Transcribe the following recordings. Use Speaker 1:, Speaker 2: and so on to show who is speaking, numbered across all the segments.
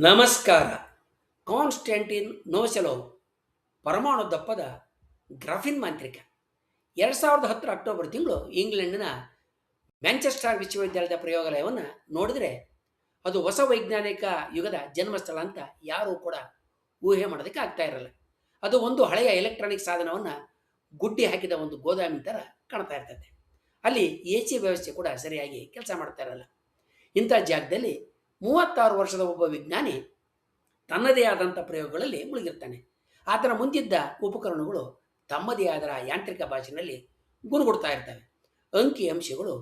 Speaker 1: ನಮಸ್ಕಾರ. ಕಾನ್ಸ್ಟಂಟಿನ್ ನೋವೊಸೆಲೋವ್ ಪರಮಾಣು ದಪ್ಪದ ಗ್ರಾಫಿನ್ ಮಾಂತ್ರಿಕ 2010 ಅಕ್ಟೋಬರ್ ತಿಂಗಳು ಇಂಗ್ಲೆಂಡಿನ ಮ್ಯಾಂಚೆಸ್ಟರ್ ವಿಶ್ವವಿದ್ಯಾಲಯದ ಪ್ರಯೋಗಾಲಯವನ್ನು ನೋಡಿದರೆ ಅದು ಹೊಸ ವೈಜ್ಞಾನಿಕ ಯುಗದ ಜನ್ಮಸ್ಥಳ ಅಂತ ಯಾರೂ ಕೂಡ ಊಹೆ ಮಾಡೋದಕ್ಕೆ ಆಗ್ತಾ ಇರಲ್ಲ. ಅದು ಒಂದು ಹಳೆಯ ಎಲೆಕ್ಟ್ರಾನಿಕ್ ಸಾಧನವನ್ನು ಗುಡ್ಡಿ ಹಾಕಿದ ಒಂದು ಗೋದಾಮಿನ ಥರ ಕಾಣ್ತಾ ಇರ್ತದೆ. ಅಲ್ಲಿ ಎ ಸಿ ವ್ಯವಸ್ಥೆ ಕೂಡ ಸರಿಯಾಗಿ ಕೆಲಸ ಮಾಡ್ತಾ ಇರಲ್ಲ. ಇಂಥ ಜಾಗದಲ್ಲಿ 36 ವರ್ಷದ ಒಬ್ಬ ವಿಜ್ಞಾನಿ ತನ್ನದೇ ಆದಂಥ ಪ್ರಯೋಗಗಳಲ್ಲಿ ಮುಳುಗಿರ್ತಾನೆ. ಆತನ ಮುಂದಿದ್ದ ಉಪಕರಣಗಳು ತಮ್ಮದೇ ಆದ ಯಾಂತ್ರಿಕ ಭಾಷೆಯಲ್ಲಿ ಗುನುಗುಡ್ತಾ ಇರ್ತವೆ. ಅಂಕಿ ಅಂಶಗಳು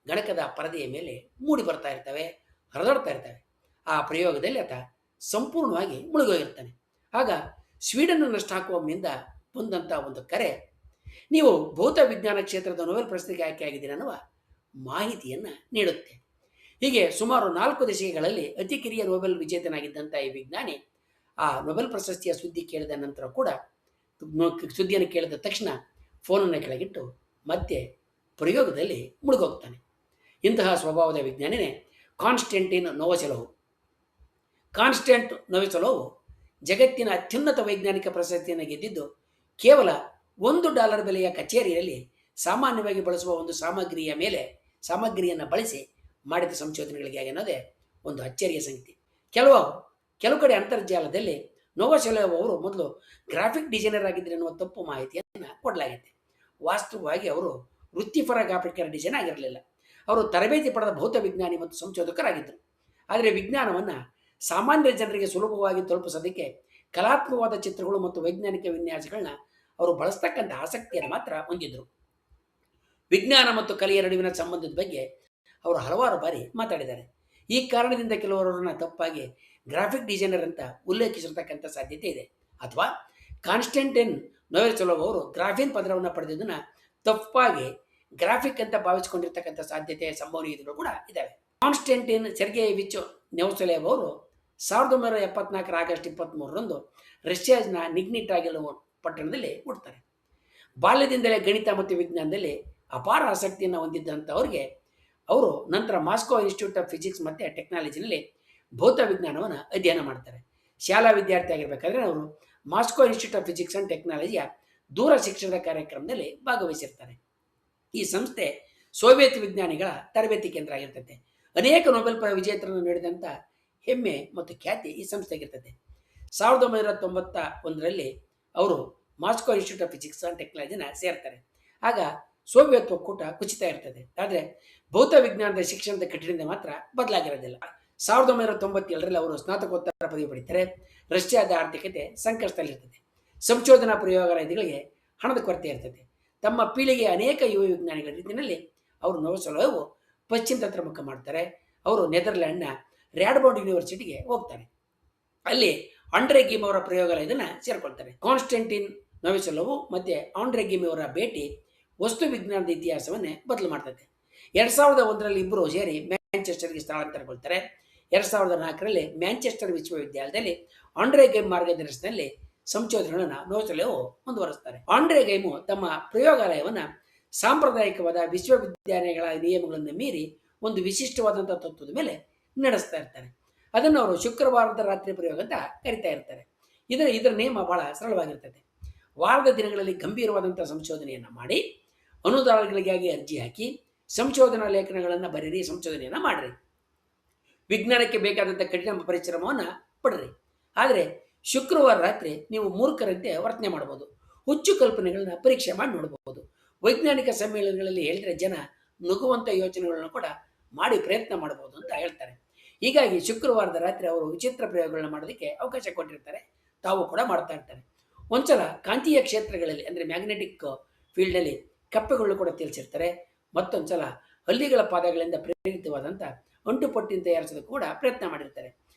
Speaker 1: ಗಣಕದ ಪರದೆಯ ಮೇಲೆ ಮೂಡಿ ಬರ್ತಾ ಇರ್ತವೆ, ಹರಿದಾಡ್ತಾ ಇರ್ತವೆ. ಆ ಪ್ರಯೋಗದಲ್ಲಿ ಆತ ಸಂಪೂರ್ಣವಾಗಿ ಮುಳುಗೋಗಿರ್ತಾನೆ. ಆಗ ಸ್ವೀಡನ್ನಷ್ಟು ಹಾಕುವಮ್ಮಿಂದ ಬಂದಂಥ ಒಂದು ಕರೆ, ನೀವು ಭೌತ ವಿಜ್ಞಾನ ಕ್ಷೇತ್ರದ ನೊಬೆಲ್ ಪ್ರಶಸ್ತಿಗೆ ಆಯ್ಕೆಯಾಗಿದ್ದೀರಿ ಅನ್ನುವ ಮಾಹಿತಿಯನ್ನು ನೀಡುತ್ತೆ. ಹೀಗೆ ಸುಮಾರು 4 ದಶಕಗಳಲ್ಲಿ ಅತಿ ಕಿರಿಯ ನೊಬೆಲ್ ವಿಜೇತನಾಗಿದ್ದಂಥ ಈ ವಿಜ್ಞಾನಿ ಆ ನೊಬೆಲ್ ಪ್ರಶಸ್ತಿಯ ಸುದ್ದಿ ಕೇಳಿದ ನಂತರ ಕೂಡ ಸುದ್ದಿಯನ್ನು ಕೇಳಿದ ತಕ್ಷಣ ಫೋನನ್ನು ಕೆಳಗಿಟ್ಟು ಮತ್ತೆ ಪ್ರಯೋಗದಲ್ಲಿ ಮುಳುಗೋಗ್ತಾನೆ. ಇಂತಹ ಸ್ವಭಾವದ ವಿಜ್ಞಾನಿನೇ ಕಾನ್ಸ್ಟಂಟಿನ್ ನೋವೊಸೆಲೋವ್. ಕಾನ್ಸ್ಟಂಟ್ ನೋವೊಸೆಲೋವ್ ಜಗತ್ತಿನ ಅತ್ಯುನ್ನತ ವೈಜ್ಞಾನಿಕ ಪ್ರಶಸ್ತಿಯನ್ನು ಗೆದ್ದಿದ್ದು ಕೇವಲ $1 ಬೆಲೆಯ ಕಚೇರಿಯಲ್ಲಿ ಸಾಮಾನ್ಯವಾಗಿ ಬಳಸುವ ಒಂದು ಸಾಮಗ್ರಿಯನ್ನು ಬಳಸಿ ಮಾಡಿದ ಸಂಶೋಧನೆಗಳಿಗೆ ಅನ್ನೋದೇ ಒಂದು ಅಚ್ಚರಿಯ ಸಂಗತಿ. ಕೆಲವು ಕಡೆ ಅಂತರ್ಜಾಲದಲ್ಲಿ ನೋವೊಸೆಲೋವ್ ಅವರು ಮೊದಲು ಗ್ರಾಫಿಕ್ ಡಿಸೈನರ್ ಆಗಿದ್ದರು ಎನ್ನುವ ತಪ್ಪು ಮಾಹಿತಿಯನ್ನು ಕೊಡಲಾಗಿದೆ. ವಾಸ್ತವವಾಗಿ ಅವರು ವೃತ್ತಿಪರ ಗ್ರಾಫಿಕ್ ಡಿಸೈನ್ ಆಗಿರಲಿಲ್ಲ. ಅವರು ತರಬೇತಿ ಪಡೆದ ಭೌತ ವಿಜ್ಞಾನಿ ಮತ್ತು ಸಂಶೋಧಕರಾಗಿದ್ದರು. ಆದರೆ ವಿಜ್ಞಾನವನ್ನು ಸಾಮಾನ್ಯ ಜನರಿಗೆ ಸುಲಭವಾಗಿ ತಲುಪಿಸೋದಕ್ಕೆ ಕಲಾತ್ಮಕವಾದ ಚಿತ್ರಗಳು ಮತ್ತು ವೈಜ್ಞಾನಿಕ ವಿನ್ಯಾಸಗಳನ್ನ ಅವರು ಬಳಸ್ತಕ್ಕಂಥ ಆಸಕ್ತಿಯನ್ನು ಮಾತ್ರ ಹೊಂದಿದ್ದರು. ವಿಜ್ಞಾನ ಮತ್ತು ಕಲೆಯ ನಡುವಿನ ಸಂಬಂಧದ ಬಗ್ಗೆ ಅವರು ಹಲವಾರು ಬಾರಿ ಮಾತಾಡಿದ್ದಾರೆ. ಈ ಕಾರಣದಿಂದ ಕೆಲವರನ್ನ ತಪ್ಪಾಗಿ ಗ್ರಾಫಿಕ್ ಡಿಸೈನರ್ ಅಂತ ಉಲ್ಲೇಖಿಸಿರ್ತಕ್ಕಂಥ ಸಾಧ್ಯತೆ ಇದೆ. ಅಥವಾ ಕಾನ್ಸ್ಟಂಟಿನ್ ನೋವೊಸೆಲೋವ್ ಅವರು ಗ್ರಾಫಿನ್ ಪದರವನ್ನು ಪಡೆದಿದ್ದನ್ನು ತಪ್ಪಾಗಿ ಗ್ರಾಫಿಕ್ ಅಂತ ಭಾವಿಸಿಕೊಂಡಿರ್ತಕ್ಕಂಥ ಸಂಭವನೀಯತೆಗಳು ಕೂಡ ಇದ್ದಾವೆ. ಕಾನ್ಸ್ಟಂಟಿನ್ ಸೆರ್ಗೆಯವಿಚ್ ನೋವೊಸೆಲೋವ್ ಅವರು 1974 ಆಗಸ್ಟ್ 23ರಂದು ರಷ್ಯಾದ ನಿಗ್ನಿಟಾಗಿಲ್ ಪಟ್ಟಣದಲ್ಲಿ ಹುಟ್ಟುತ್ತಾರೆ. ಬಾಲ್ಯದಿಂದಲೇ ಗಣಿತ ಮತ್ತು ವಿಜ್ಞಾನದಲ್ಲಿ ಅಪಾರ ಆಸಕ್ತಿಯನ್ನು ಹೊಂದಿದ್ದಂಥವ್ರಿಗೆ ಅವರು ನಂತರ ಮಾಸ್ಕೋ ಇನ್ಸ್ಟಿಟ್ಯೂಟ್ ಆಫ್ ಫಿಸಿಕ್ಸ್ ಮತ್ತು ಟೆಕ್ನಾಲಜಿನಲ್ಲಿ ಭೌತ ವಿಜ್ಞಾನವನ್ನು ಅಧ್ಯಯನ ಮಾಡ್ತಾರೆ. ಶಾಲಾ ವಿದ್ಯಾರ್ಥಿ ಆಗಿರಬೇಕಾದ್ರೆ ಅವರು Moscow institute of physics and ಟೆಕ್ನಾಲಜಿಯ ದೂರ ಶಿಕ್ಷಣದ ಕಾರ್ಯಕ್ರಮದಲ್ಲಿ ಭಾಗವಹಿಸಿರ್ತಾರೆ. ಈ ಸಂಸ್ಥೆ ಸೋವಿಯತ್ ವಿಜ್ಞಾನಿಗಳ ತರಬೇತಿ ಕೇಂದ್ರ ಆಗಿರ್ತದೆ. ಅನೇಕ ನೊಬೆಲ್ ವಿಜೇತರನ್ನು ನೀಡಿದಂಥ ಹೆಮ್ಮೆ ಮತ್ತು ಖ್ಯಾತಿ ಈ ಸಂಸ್ಥೆಗಿರ್ತದೆ. 1991ರಲ್ಲಿ ಅವರು Moscow institute of physics and ಟೆಕ್ನಾಲಜಿನ ಸೇರ್ತಾರೆ. ಆಗ ಸೋವಿಯತ್ ಒಕ್ಕೂಟ ಕುಸಿತಾ ಇರ್ತದೆ. ಆದರೆ ಭೌತ ವಿಜ್ಞಾನದ ಶಿಕ್ಷಣದ ಕಠಿಣತೆ ಮಾತ್ರ ಬದಲಾಗಿರೋದಿಲ್ಲ. 1997ರಲ್ಲಿ ಅವರು ಸ್ನಾತಕೋತ್ತರ ಪದವಿ ಪಡಿತಾರೆ. ರಷ್ಯಾದ ಆರ್ಥಿಕತೆ ಸಂಕಷ್ಟದಲ್ಲಿರ್ತದೆ. ಸಂಶೋಧನಾ ಪ್ರಯೋಗಾಲಯಗಳಿಗೆ ಹಣದ ಕೊರತೆ ಇರ್ತದೆ. ತಮ್ಮ ಪೀಳಿಗೆಯ ಅನೇಕ ಯುವ ವಿಜ್ಞಾನಿಗಳ ರೀತಿಯಲ್ಲಿ ಅವರು ನೋವೊಸೆಲೋವ್ ಪಶ್ಚಿಮ ತತ್ರ ಮುಖ ಮಾಡ್ತಾರೆ. ಅವರು ನೆದರ್ಲ್ಯಾಂಡ್ನ ರ್ಯಾಡ್ಬೌಂಡ್ ಯೂನಿವರ್ಸಿಟಿಗೆ ಹೋಗ್ತಾರೆ. ಅಲ್ಲಿ ಆಂಡ್ರೆ ಗೀಮ್ ಅವರ ಪ್ರಯೋಗಾಲಯದನ್ನು ಸೇರ್ಕೊಳ್ತಾರೆ. ಕಾನ್ಸ್ಟಂಟಿನ್ ನೋವೊಸೆಲೋವ್ ಮತ್ತು ಆಂಡ್ರೆ ಗೀಮ್ ಅವರ ಭೇಟಿ ವಸ್ತು ವಿಜ್ಞಾನದ ಇತಿಹಾಸವನ್ನೇ ಬದಲು ಮಾಡ್ತದೆ. 2001ರಲ್ಲಿ ಇಬ್ಬರು ಸೇರಿ ಮ್ಯಾಂಚೆಸ್ಟರ್ಗೆ ಸ್ಥಳಾಂತರಗೊಳ್ತಾರೆ. 2004ರಲ್ಲಿ ಮ್ಯಾಂಚೆಸ್ಟರ್ ವಿಶ್ವವಿದ್ಯಾಲಯದಲ್ಲಿ ಆಂಡ್ರೆ ಗೈಮ್ ಮಾರ್ಗದರ್ಶನದಲ್ಲಿ ಸಂಶೋಧನೆಗಳನ್ನು ನೋವೊಸೆಲೋವ್ ಮುಂದುವರಿಸ್ತಾರೆ. ಆಂಡ್ರೆ ಗೈಮು ತಮ್ಮ ಪ್ರಯೋಗಾಲಯವನ್ನು ಸಾಂಪ್ರದಾಯಿಕವಾದ ವಿಶ್ವವಿದ್ಯಾಲಯಗಳ ನಿಯಮಗಳನ್ನು ಮೀರಿ ಒಂದು ವಿಶಿಷ್ಟವಾದಂಥ ತತ್ವದ ಮೇಲೆ ನಡೆಸ್ತಾ ಇರ್ತಾರೆ. ಅದನ್ನು ಅವರು ಶುಕ್ರವಾರದ ರಾತ್ರಿ ಪ್ರಯೋಗ ಅಂತ ಕರಿತಾ ಇರ್ತಾರೆ. ಇದರ ನಿಯಮ ಬಹಳ ಸರಳವಾಗಿರ್ತದೆ. ವಾರದ ದಿನಗಳಲ್ಲಿ ಗಂಭೀರವಾದಂಥ ಸಂಶೋಧನೆಯನ್ನು ಮಾಡಿ ಅನುದಾನಗಳಿಗಾಗಿ ಅರ್ಜಿ ಹಾಕಿ ಸಂಶೋಧನಾ ಲೇಖನಗಳನ್ನು ಬರೀರಿ, ಸಂಶೋಧನೆಯನ್ನು ಮಾಡಿರಿ, ವಿಜ್ಞಾನಕ್ಕೆ ಬೇಕಾದಂಥ ಕಠಿಣ ಪರಿಶ್ರಮವನ್ನು ಪಡ್ರಿ. ಆದರೆ ಶುಕ್ರವಾರ ರಾತ್ರಿ ನೀವು ಮೂರ್ಖರಂತೆ ವರ್ತನೆ ಮಾಡ್ಬೋದು, ಹುಚ್ಚು ಕಲ್ಪನೆಗಳನ್ನ ಪರೀಕ್ಷೆ ಮಾಡಿ ನೋಡ್ಬೋದು, ವೈಜ್ಞಾನಿಕ ಸಮ್ಮೇಳನಗಳಲ್ಲಿ ಹೇಳಿದ್ರೆ ಜನ ನುಗ್ಗುವಂಥ ಯೋಚನೆಗಳನ್ನು ಕೂಡ ಮಾಡಿ ಪ್ರಯತ್ನ ಮಾಡ್ಬೋದು ಅಂತ ಹೇಳ್ತಾರೆ. ಹೀಗಾಗಿ ಶುಕ್ರವಾರದ ರಾತ್ರಿ ಅವರು ವಿಚಿತ್ರ ಪ್ರಯೋಗಗಳನ್ನ ಮಾಡೋದಕ್ಕೆ ಅವಕಾಶ ಕೊಟ್ಟಿರ್ತಾರೆ. ತಾವು ಕೂಡ ಮಾಡ್ತಾ ಇರ್ತಾರೆ. ಒಂದ್ಸಲ ಕಾಂತೀಯ ಕ್ಷೇತ್ರಗಳಲ್ಲಿ ಅಂದರೆ ಮ್ಯಾಗ್ನೆಟಿಕ್ ಫೀಲ್ಡ್ನಲ್ಲಿ ಕಪ್ಪೆಗಳು ಕೂಡ ತಿಳಿಸಿರ್ತಾರೆ. ಮತ್ತೊಂದು ಸಲ ಹಲ್ಲಿಗಳ ಪಾದಗಳಿಂದ ಪ್ರೇರಿತವಾದಂಥ ಅಂಟುಪಟ್ಟಿನ ತಯಾರಿಸೋದಕ್ಕೂ ಕೂಡ ಪ್ರಯತ್ನ ಮಾಡಿರ್ತಾರೆ.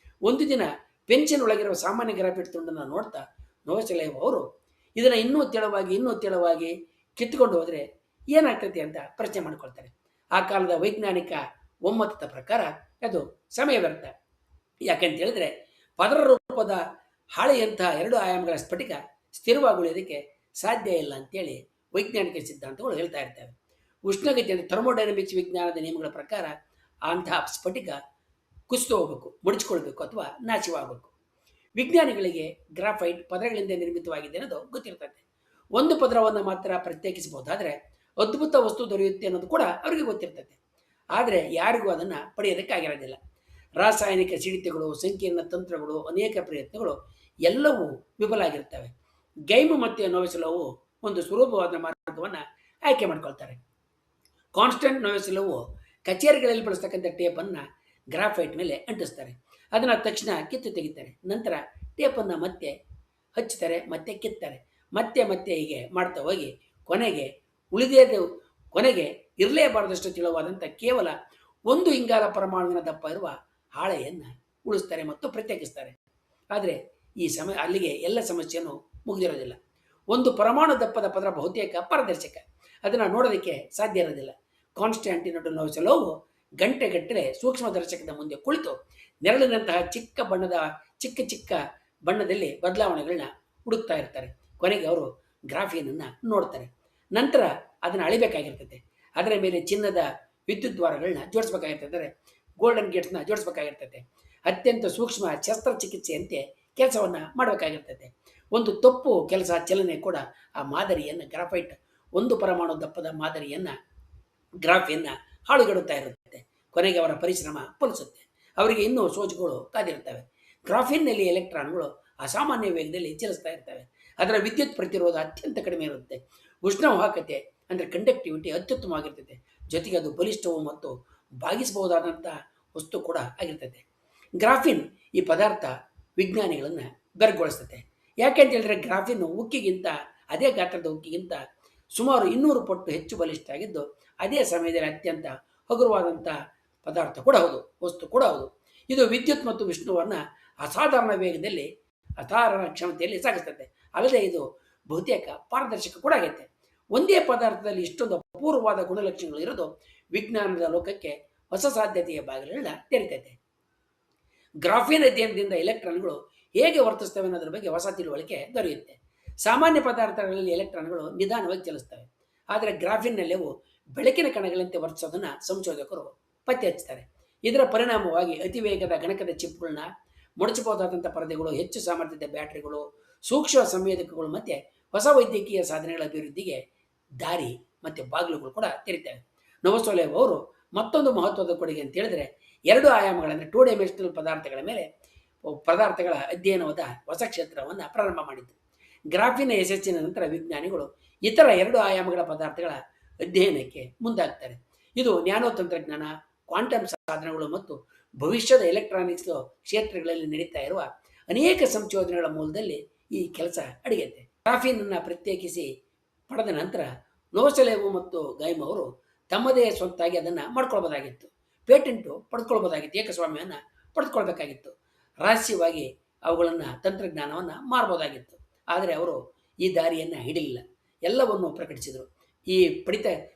Speaker 1: ಒಂದು ದಿನ ಪೆನ್ಷನ್ ಒಳಗಿರುವ ಸಾಮಾನ್ಯ ಗ್ರಾಫೈಟ್ ತುಂಡನ್ನು ನೋಡ್ತಾ ನೋವೊಸೆಲೋವ್ ಅವರು ಇದನ್ನು ಇನ್ನೂ ತೆಳುವಾಗಿ ಕಿತ್ತುಕೊಂಡು ಹೋದರೆ ಏನಾಗ್ತೈತೆ ಅಂತ ಪ್ರಶ್ನೆ ಮಾಡ್ಕೊಳ್ತಾರೆ. ಆ ಕಾಲದ ವೈಜ್ಞಾನಿಕ ಒಮ್ಮತದ ಪ್ರಕಾರ ಅದು ಸಮಯ ವ್ಯರ್ಥ. ಯಾಕಂತ ಹೇಳಿದ್ರೆ ಪದರ ರೂಪದ ಹಾಳೆಯಂತಹ 2 ಆಯಾಮಗಳ ಸ್ಫಟಿಕ ಸ್ಥಿರವಾಗಿ ಉಳಿಯೋದಕ್ಕೆ ಸಾಧ್ಯ ಇಲ್ಲ ಅಂತೇಳಿ ವೈಜ್ಞಾನಿಕ ಸಿದ್ಧಾಂತಗಳು ಹೇಳ್ತಾ ಇರ್ತವೆ. ಉಷ್ಣಗತಿ ಅಂದರೆ ಥರ್ಮೋಡೈನಮಿಕ್ಸ್ ವಿಜ್ಞಾನದ ನಿಯಮಗಳ ಪ್ರಕಾರ ಅಂತಹ ಸ್ಫಟಿಕ ಕುಸಿದು ಹೋಗಬೇಕು, ಮುಡಿಚಿಕೊಳ್ಬೇಕು ಅಥವಾ ನಾಶವಾಗಬೇಕು. ವಿಜ್ಞಾನಿಗಳಿಗೆ ಗ್ರಾಫೈಟ್ ಪದರಗಳಿಂದ ನಿರ್ಮಿತವಾಗಿದೆ ಅನ್ನೋದು ಗೊತ್ತಿರ್ತದೆ. ಒಂದು ಪದರವನ್ನು ಮಾತ್ರ ಪ್ರತ್ಯೇಕಿಸಬಹುದಾದರೆ ಅದ್ಭುತ ವಸ್ತು ದೊರೆಯುತ್ತೆ ಅನ್ನೋದು ಕೂಡ ಅವರಿಗೆ ಗೊತ್ತಿರ್ತದೆ. ಆದರೆ ಯಾರಿಗೂ ಅದನ್ನು ಪಡೆಯೋದಕ್ಕಾಗಿರೋದಿಲ್ಲ. ರಾಸಾಯನಿಕ ಸಿಡಿತಗಳು, ಸಂಕೀರ್ಣ ತಂತ್ರಗಳು, ಅನೇಕ ಪ್ರಯತ್ನಗಳು ಎಲ್ಲವೂ ವಿಫಲ ಆಗಿರ್ತವೆ. ಗೈಮು ಮತ್ತು ನೋವೆಸೆಲೋವು ಒಂದು ಸುಲಭವಾದ ಮಾರ್ಗವನ್ನು ಆಯ್ಕೆ ಮಾಡ್ಕೊಳ್ತಾರೆ. ಕಾನ್ಸ್ಟೆಂಟ್ ನೋವೆಸೆಲೋವು ಕಚೇರಿಗಳಲ್ಲಿ ಬಳಸ್ತಕ್ಕಂಥ ಟೇಪನ್ನು ಗ್ರಾಫೈಟ್ ಮೇಲೆ ಅಂಟಿಸ್ತಾರೆ. ಅದನ್ನು ತಕ್ಷಣ ಕಿತ್ತು ತೆಗಿತಾರೆ. ನಂತರ ಟೇಪನ್ನು ಮತ್ತೆ ಹಚ್ಚುತ್ತಾರೆ, ಮತ್ತೆ ಕಿತ್ತಾರೆ, ಮತ್ತೆ ಮತ್ತೆ ಹೀಗೆ ಮಾಡ್ತಾ ಹೋಗಿ ಕೊನೆಗೆ ಇರಲೇಬಾರದಷ್ಟು ತೆಳುವಾದಂಥ ಕೇವಲ 1 ಇಂಗಾಲ ಪರಮಾಣುವಿನ ದಪ್ಪ ಇರುವ ಹಾಳೆಯನ್ನು ಉಳಿಸ್ತಾರೆ ಮತ್ತು ಪ್ರತ್ಯೇಕಿಸ್ತಾರೆ. ಆದರೆ ಅಲ್ಲಿಗೆ ಎಲ್ಲ ಸಮಸ್ಯೆಯನ್ನು ಮುಗಿದಿರೋದಿಲ್ಲ. ಒಂದು ಪರಮಾಣು ದಪ್ಪದ ಪದರ ಬಹುತೇಕ ಪಾರದರ್ಶಕ, ಅದನ್ನು ನೋಡೋದಕ್ಕೆ ಸಾಧ್ಯ ಇರೋದಿಲ್ಲ. ಕಾನ್ಸ್ಟ್ಯಾಂಟಿನೋ ನೋವೆಸೆಲೋವು ಗಂಟೆಗಟ್ಟಲೆ ಸೂಕ್ಷ್ಮದರ್ಶಕದ ಮುಂದೆ ಕುಳಿತು ನೆರಳಿನಂತಹ ಚಿಕ್ಕ ಚಿಕ್ಕ ಬಣ್ಣದಲ್ಲಿ ಬದಲಾವಣೆಗಳನ್ನ ಹುಡುಕ್ತಾ ಇರ್ತಾರೆ. ಕೊನೆಗೆ ಅವರು ಗ್ರಾಫಿನನ್ನು ನೋಡ್ತಾರೆ. ನಂತರ ಅದನ್ನು ಅಳಿಬೇಕಾಗಿರ್ತದೆ. ಅದರ ಮೇಲೆ ಚಿನ್ನದ ವಿದ್ಯುತ್ ದ್ವಾರಗಳನ್ನ ಜೋಡಿಸ್ಬೇಕಾಗಿರ್ತದೆ, ಗೋಲ್ಡನ್ ಗೇಟ್ಸ್ನ ಜೋಡಿಸ್ಬೇಕಾಗಿರ್ತದೆ. ಅತ್ಯಂತ ಸೂಕ್ಷ್ಮ ಶಸ್ತ್ರಚಿಕಿತ್ಸೆಯಂತೆ ಕೆಲಸವನ್ನು ಮಾಡಬೇಕಾಗಿರ್ತದೆ. ಒಂದು ತಪ್ಪು ಚಲನೆ ಕೂಡ ಆ ಮಾದರಿಯನ್ನು ಗ್ರಾಫೈಟ್, ಒಂದು ಪರಮಾಣು ದಪ್ಪದ ಮಾದರಿಯನ್ನು ಗ್ರಾಫಿಯನ್ನು ಹಾಳುಗೆಡುತ್ತಾ ಇರುತ್ತೆ. ಕೊನೆಗೆ ಅವರ ಪರಿಶ್ರಮ ಫಲಿಸುತ್ತೆ. ಅವರಿಗೆ ಇನ್ನೂ ಸೋಜುಗಳು ಕಾದಿರುತ್ತವೆ. ಗ್ರಾಫಿನ್ನಲ್ಲಿ ಎಲೆಕ್ಟ್ರಾನ್ಗಳು ಅಸಾಮಾನ್ಯ ವೇಗದಲ್ಲಿ ಚಲಿಸ್ತಾ ಇರ್ತವೆ. ಅದರ ವಿದ್ಯುತ್ ಪ್ರತಿರೋಧ ಅತ್ಯಂತ ಕಡಿಮೆ ಇರುತ್ತೆ. ಉಷ್ಣವಾಹಕತೆ ಅಂದರೆ ಕಂಡಕ್ಟಿವಿಟಿ ಅತ್ಯುತ್ತಮವಾಗಿರ್ತದೆ. ಜೊತೆಗೆ ಅದು ಬಲಿಷ್ಠವು ಮತ್ತು ಬಾಗಿಸಬಹುದಾದಂಥ ವಸ್ತು ಕೂಡ ಆಗಿರ್ತದೆ. ಗ್ರಾಫಿನ್ ಈ ಪದಾರ್ಥ ವಿಜ್ಞಾನಿಗಳನ್ನು ಬೆರಗೊಳಿಸ್ತದೆ. ಯಾಕೆ ಅಂತ ಹೇಳಿದ್ರೆ ಗ್ರಾಫಿನ್ ಉಕ್ಕಿಗಿಂತ, ಅದೇ ಗಾತ್ರದ ಉಕ್ಕಿಗಿಂತ ಸುಮಾರು 200 ಪಟ್ಟು ಹೆಚ್ಚು ಬಲಿಷ್ಠ ಆಗಿದ್ದು, ಅದೇ ಸಮಯದಲ್ಲಿ ಅತ್ಯಂತ ಹಗುರವಾದಂಥ ಪದಾರ್ಥ ಕೂಡ ಹೌದು, ವಸ್ತು ಕೂಡ ಹೌದು. ಇದು ವಿದ್ಯುತ್ ಮತ್ತು ವಿಷ್ಣುವನ್ನು ಅಸಾಧಾರಣ ವೇಗದಲ್ಲಿ, ಅಸಾಧಾರಣ ಕ್ಷಮತೆಯಲ್ಲಿ ಸಾಗಿಸ್ತದೆ. ಅಲ್ಲದೆ ಇದು ಬಹುತೇಕ ಪಾರದರ್ಶಕ ಕೂಡ ಆಗೈತೆ. ಒಂದೇ ಪದಾರ್ಥದಲ್ಲಿ ಇಷ್ಟೊಂದು ಅಪೂರ್ವವಾದ ಗುಣಲಕ್ಷಣಗಳು ಇರೋದು ವಿಜ್ಞಾನದ ಲೋಕಕ್ಕೆ ಹೊಸ ಸಾಧ್ಯತೆಯ ಬಾಗಿಲುಗಳನ್ನ ತೆರೀತೈತೆ. ಗ್ರಾಫಿನ್ ಅಧ್ಯಯನದಿಂದ ಎಲೆಕ್ಟ್ರಾನ್ಗಳು ಹೇಗೆ ವರ್ತಿಸ್ತವೆ ಅನ್ನೋದ್ರ ಬಗ್ಗೆ ಹೊಸ ತಿಳುವಳಿಕೆ ದೊರೆಯುತ್ತೆ. ಸಾಮಾನ್ಯ ಪದಾರ್ಥಗಳಲ್ಲಿ ಎಲೆಕ್ಟ್ರಾನ್ಗಳು ನಿಧಾನವಾಗಿ ಚಲಿಸ್ತವೆ, ಆದರೆ ಗ್ರಾಫಿನ್ನಲ್ಲಿ ಅವು ಬೆಳಕಿನ ಕಣಗಳಂತೆ ವರ್ತಿಸೋದನ್ನು ಸಂಶೋಧಕರು ಪತ್ತೆ ಹಚ್ಚುತ್ತಾರೆ. ಇದರ ಪರಿಣಾಮವಾಗಿ ಅತಿ ವೇಗದ ಗಣಕದ ಚಿಪ್ಗಳನ್ನ, ಮುಡಚಬಹುದಾದಂಥ ಪರದೆಗಳು, ಹೆಚ್ಚು ಸಾಮರ್ಥ್ಯದ ಬ್ಯಾಟರಿಗಳು, ಸೂಕ್ಷ್ಮ ಸಂವೇದಕಗಳು ಮತ್ತು ಹೊಸ ವೈದ್ಯಕೀಯ ಸಾಧನೆಗಳ ಅಭಿವೃದ್ಧಿಗೆ ದಾರಿ ಮತ್ತು ಬಾಗಿಲುಗಳು ಕೂಡ ತೆರೀತವೆ. ನೋವೊಸೆಲೋವ್ ಅವರು ಮತ್ತೊಂದು ಮಹತ್ವದ ಕೊಡುಗೆ ಅಂತ ಹೇಳಿದ್ರೆ 2 ಆಯಾಮಗಳಂದರೆ 2 ಡೈಮೆನ್ಷನಲ್ ಪದಾರ್ಥಗಳ ಅಧ್ಯಯನವಾದ ಹೊಸ ಕ್ಷೇತ್ರವನ್ನು ಪ್ರಾರಂಭ ಮಾಡಿದ್ದು. ಗ್ರಾಫಿನ್ ಯಶಸ್ಸಿನ ನಂತರ ವಿಜ್ಞಾನಿಗಳು ಇತರ 2 ಆಯಾಮಗಳ ಪದಾರ್ಥಗಳ ಅಧ್ಯಯನಕ್ಕೆ ಮುಂದಾಗ್ತಾರೆ. ಇದು ನ್ಯಾನೋ ತಂತ್ರಜ್ಞಾನ, ಕ್ವಾಂಟಮ್ ಸಾಧನಗಳು ಮತ್ತು ಭವಿಷ್ಯದ ಎಲೆಕ್ಟ್ರಾನಿಕ್ಸ್ ಕ್ಷೇತ್ರಗಳಲ್ಲಿ ನಡೀತಾ ಇರುವ ಅನೇಕ ಸಂಶೋಧನೆಗಳ ಮೂಲದಲ್ಲಿ ಈ ಕೆಲಸ ಅಡಗೈತೆ. ಗ್ರಾಫಿನನ್ನು ಪ್ರತ್ಯೇಕಿಸಿ ಪಡೆದ ನಂತರ ನೋವೊಸೆಲೋವ್ ಮತ್ತು ಗೈಮ್ ಅವರು ತಮ್ಮದೇ ಸ್ವಂತಾಗಿ ಅದನ್ನು ಮಾಡ್ಕೊಳ್ಬೋದಾಗಿತ್ತು. ಪೇಟೆಂಟು ಪಡೆದುಕೊಳ್ಬೋದಾಗಿತ್ತು, ಏಕಸ್ವಾಮ್ಯವನ್ನು ಪಡೆದುಕೊಳ್ಬೇಕಾಗಿತ್ತು. ರಹಸ್ಯವಾಗಿ ಅವುಗಳನ್ನು, ತಂತ್ರಜ್ಞಾನವನ್ನು ಮಾರ್ಬೋದಾಗಿತ್ತು. ಆದರೆ ಅವರು ಈ ದಾರಿಯನ್ನು ಹಿಡಿಲಿಲ್ಲ, ಎಲ್ಲವನ್ನು ಪ್ರಕಟಿಸಿದರು. ಈ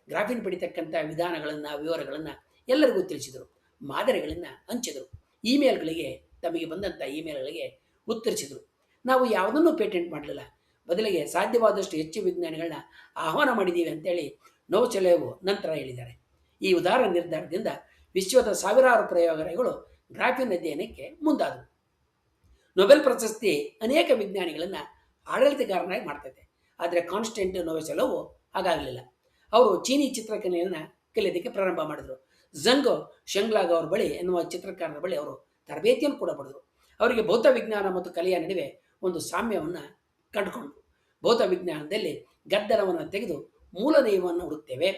Speaker 1: ಗ್ರಾಫಿನ್ ಪಡಿತಕ್ಕಂಥ ವಿಧಾನಗಳನ್ನು, ವಿವರಗಳನ್ನು ಎಲ್ಲರಿಗೂ ತಿಳಿಸಿದರು, ಮಾದರಿಗಳನ್ನು ಹಂಚಿದರು, ಇಮೇಲ್ಗಳಿಗೆ, ತಮಗೆ ಬಂದಂಥ ಇಮೇಲ್ಗಳಿಗೆ ಉತ್ತರಿಸಿದರು. ನಾವು ಯಾವುದನ್ನು ಪೇಟೆಂಟ್ ಮಾಡಲಿಲ್ಲ, ಬದಲಿಗೆ ಸಾಧ್ಯವಾದಷ್ಟು ಹೆಚ್ಚು ವಿಜ್ಞಾನಿಗಳನ್ನ ಆಹ್ವಾನ ಮಾಡಿದ್ದೀವಿ ಅಂತೇಳಿ ನೋವೊಸೆಲೋವ್ ನಂತರ ಹೇಳಿದ್ದಾರೆ. ಈ ಉದಾರ ನಿರ್ಧಾರದಿಂದ ವಿಶ್ವದ ಸಾವಿರಾರು ಪ್ರಯೋಗಾಲಯಗಳು ಗ್ರಾಫಿನ್ ಅಧ್ಯಯನಕ್ಕೆ ಮುಂದಾದವು. ನೊಬೆಲ್ ಪ್ರಶಸ್ತಿ ಅನೇಕ ವಿಜ್ಞಾನಿಗಳನ್ನು ಆಡಳಿತಗಾರನಾಗಿ ಮಾಡ್ತದೆ. ಆದರೆ ಕಾನ್ಸ್ಟೆಂಟ್ ನೋವೊಸೆಲೋವ್ ಹಾಗಾಗಲಿಲ್ಲ. ಅವರು ಚೀನಿ ಚಿತ್ರಕಲೆಯನ್ನು ಕಲಿಯೋದಕ್ಕೆ ಪ್ರಾರಂಭ ಮಾಡಿದರು. ಝಂಗ್ ಶೆಂಗ್ಲಾಗ್ ಅವ್ರ ಬಳಿ ಎನ್ನುವ ಚಿತ್ರಕಾರರ ಬಳಿ ಅವರು ತರಬೇತಿಯನ್ನು ಕೂಡ ಪಡೆದರು. ಅವರಿಗೆ ಭೌತ ವಿಜ್ಞಾನ ಮತ್ತು ಕಲೆಯ ನಡುವೆ ಒಂದು ಸಾಮ್ಯವನ್ನು ಕಂಡುಕೊಂಡರು. ಭೌತ ವಿಜ್ಞಾನದಲ್ಲಿ ಗದ್ದಲವನ್ನು ತೆಗೆದು ಮೂಲ ನಯವನ್ನು ಹುಡುಕ್ತೇವೆ,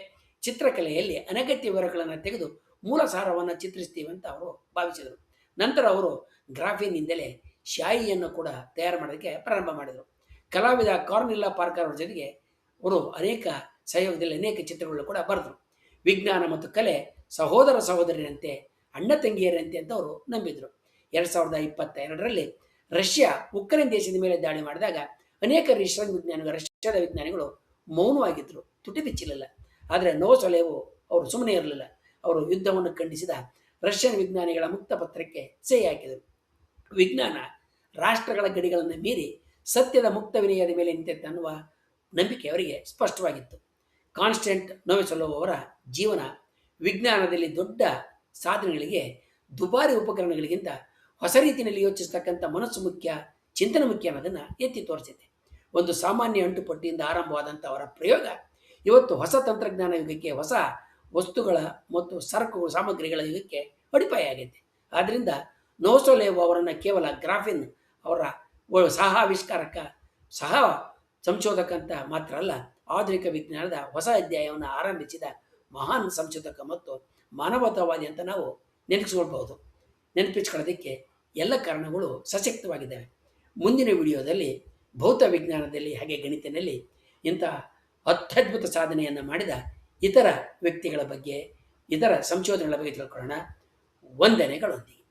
Speaker 1: ಚಿತ್ರಕಲೆಯಲ್ಲಿ ಅನಗತ್ಯ ವಿವರಗಳನ್ನು ತೆಗೆದು ಮೂಲ ಸಾರವನ್ನು ಚಿತ್ರಿಸ್ತೀವಿ ಅಂತ ಅವರು ಭಾವಿಸಿದರು. ನಂತರ ಅವರು ಗ್ರಾಫಿನ್ನಿಂದಲೇ ಶಾಯಿಯನ್ನು ಕೂಡ ತಯಾರು ಮಾಡೋದಕ್ಕೆ ಪ್ರಾರಂಭ ಮಾಡಿದರು. ಕಲಾವಿದ ಕಾರ್ನೆಲ್ಲಾ ಪಾರ್ಕರ್ ಅವರ ಜೊತೆಗೆ ಅವರು ಸಹಯೋಗದಲ್ಲಿ ಅನೇಕ ಚಿತ್ರಗಳು ಕೂಡ ಬರೆದರು. ವಿಜ್ಞಾನ ಮತ್ತು ಕಲೆ ಸಹೋದರ ಸಹೋದರಿಯರಂತೆ, ಅಣ್ಣ ತಂಗಿಯರಂತೆ ಅಂತ ಅವರು ನಂಬಿದರು. 2022ರಲ್ಲಿ ರಷ್ಯಾ ಉಕ್ರೇನ್ ದೇಶದ ಮೇಲೆ ದಾಳಿ ಮಾಡಿದಾಗ ಅನೇಕ ರಷ್ಯಾದ ವಿಜ್ಞಾನಿಗಳು ಮೌನವಾಗಿದ್ದರು, ತುಟಿ ಬಿಚ್ಚಲಿಲ್ಲ. ಆದರೆ ನೋವೊಸೆಲೋವ್ ಅವರು ಸುಮ್ಮನೆ ಇರಲಿಲ್ಲ. ಅವರು ಯುದ್ಧವನ್ನು ಖಂಡಿಸಿದ ರಷ್ಯನ್ ವಿಜ್ಞಾನಿಗಳ ಮುಕ್ತ ಪತ್ರಕ್ಕೆ ಸಹಿ ಹಾಕಿದರು. ವಿಜ್ಞಾನ ರಾಷ್ಟ್ರಗಳ ಗಡಿಗಳನ್ನು ಮೀರಿ ಸತ್ಯದ ಮುಕ್ತ ವಿನಯದ ಮೇಲೆ ನಿಂತಿತ್ತು ಅನ್ನುವ ನಂಬಿಕೆ ಅವರಿಗೆ ಸ್ಪಷ್ಟವಾಗಿತ್ತು. ಕಾನ್ಸ್ಟೆಂಟ್ ನೋವೊಸೆಲೋವ್ ಅವರ ಜೀವನ ವಿಜ್ಞಾನದಲ್ಲಿ ದೊಡ್ಡ ಸಾಧನೆಗಳಿಗೆ ದುಬಾರಿ ಉಪಕರಣಗಳಿಗಿಂತ ಹೊಸ ರೀತಿಯಲ್ಲಿ ಯೋಚಿಸ್ತಕ್ಕಂಥ ಮನಸ್ಸು ಮುಖ್ಯ, ಚಿಂತನೆ ಮುಖ್ಯ ಅನ್ನೋದನ್ನು ಎತ್ತಿ ತೋರಿಸಿದೆ. ಒಂದು ಸಾಮಾನ್ಯ ಅಂಟುಪಟ್ಟಿಯಿಂದ ಆರಂಭವಾದಂಥ ಅವರ ಪ್ರಯೋಗ ಇವತ್ತು ಹೊಸ ತಂತ್ರಜ್ಞಾನ ಯುಗಕ್ಕೆ, ಹೊಸ ವಸ್ತುಗಳ ಮತ್ತು ಸರಕು ಸಾಮಗ್ರಿಗಳ ಯುಗಕ್ಕೆ ಅಡಿಪಾಯ ಆಗೈತೆ. ಆದ್ದರಿಂದ ನೋಸೋಲೇವ್ ಅವರನ್ನು ಕೇವಲ ಗ್ರಾಫಿನ್ ಅವರ ಸಹ ಆವಿಷ್ಕಾರಕ, ಸಹ ಸಂಶೋಧಕ ಅಂತ ಮಾತ್ರ ಅಲ್ಲ, ಆಧುನಿಕ ವಿಜ್ಞಾನದ ಹೊಸ ಅಧ್ಯಾಯವನ್ನು ಆರಂಭಿಸಿದ ಮಹಾನ್ ಸಂಶೋಧಕ ಮತ್ತು ಮಾನವತಾವಾದಿ ಅಂತ ನಾವು ನೆನಪಿಸ್ಕೊಳ್ಳೋದಕ್ಕೆ ಎಲ್ಲ ಕಾರಣಗಳು ಸಶಕ್ತವಾಗಿದ್ದಾವೆ. ಮುಂದಿನ ವಿಡಿಯೋದಲ್ಲಿ ಭೌತ ವಿಜ್ಞಾನದಲ್ಲಿ ಹಾಗೆ ಗಣಿತದಲ್ಲಿ ಇಂಥ ಅತ್ಯದ್ಭುತ ಸಾಧನೆಯನ್ನು ಮಾಡಿದ ಇತರ ವ್ಯಕ್ತಿಗಳ ಬಗ್ಗೆ, ಇತರ ಸಂಶೋಧನೆಗಳ ಬಗ್ಗೆ ತಿಳ್ಕೊಳ್ಳೋಣ. ವಂದನೆಗಳೊಂದಿಗೆ.